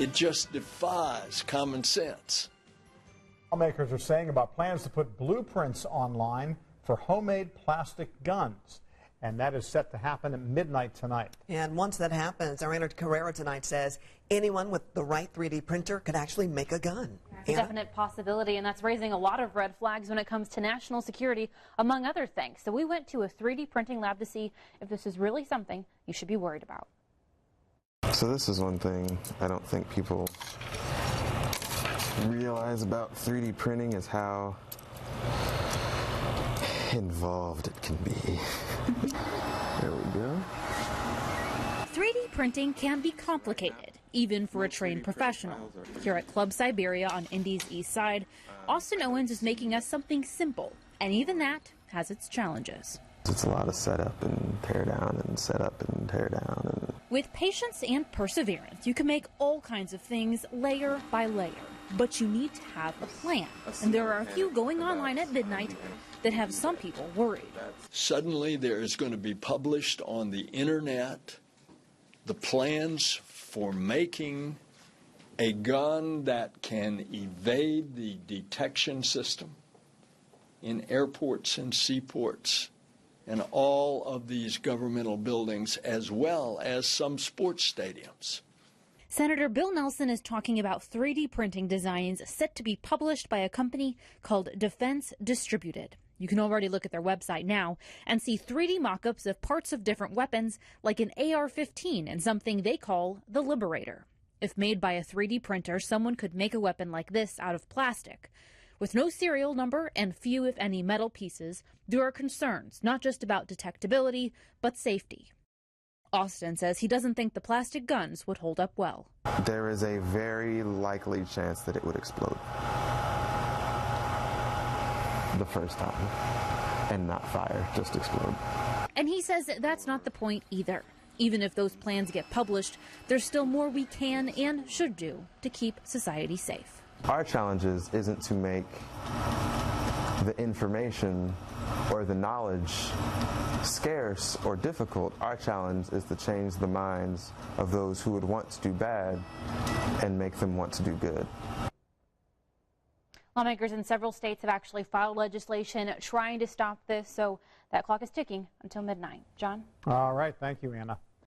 It just defies common sense. Lawmakers are saying about plans to put blueprints online for homemade plastic guns. And that is set to happen at midnight tonight. And once that happens, Ariana Carrera tonight says anyone with the right 3D printer could actually make a gun. It's a definite possibility, and that's raising a lot of red flags when it comes to national security, among other things. So we went to a 3D printing lab to see if this is really something you should be worried about. So this is one thing I don't think people realize about 3D printing is how involved it can be. There we go. 3D printing can be complicated, even for a trained professional. Here at Club Siberia on Indy's east side, Austin Owens is making us something simple, and even that has its challenges. It's a lot of setup and tear down and setup and tear down. With patience and perseverance, you can make all kinds of things layer by layer. But you need to have a plan. And there are a few going online at midnight that have some people worried. Suddenly there is going to be published on the internet the plans for making a gun that can evade the detection system in airports and seaports and all of these governmental buildings, as well as some sports stadiums. Senator Bill Nelson is talking about 3D printing designs set to be published by a company called Defense Distributed. You can already look at their website now and see 3D mock-ups of parts of different weapons like an AR-15 and something they call the Liberator. If made by a 3D printer, someone could make a weapon like this out of plastic. With no serial number and few, if any, metal pieces, there are concerns not just about detectability, but safety. Austin says he doesn't think the plastic guns would hold up well. There is a very likely chance that it would explode the first time and not fire, just explode. And he says that's not the point either. Even if those plans get published, there's still more we can and should do to keep society safe. Our challenge isn't to make the information or the knowledge scarce or difficult. Our challenge is to change the minds of those who would want to do bad and make them want to do good. Lawmakers in several states have actually filed legislation trying to stop this, so that clock is ticking until midnight. John? All right. Thank you, Anna.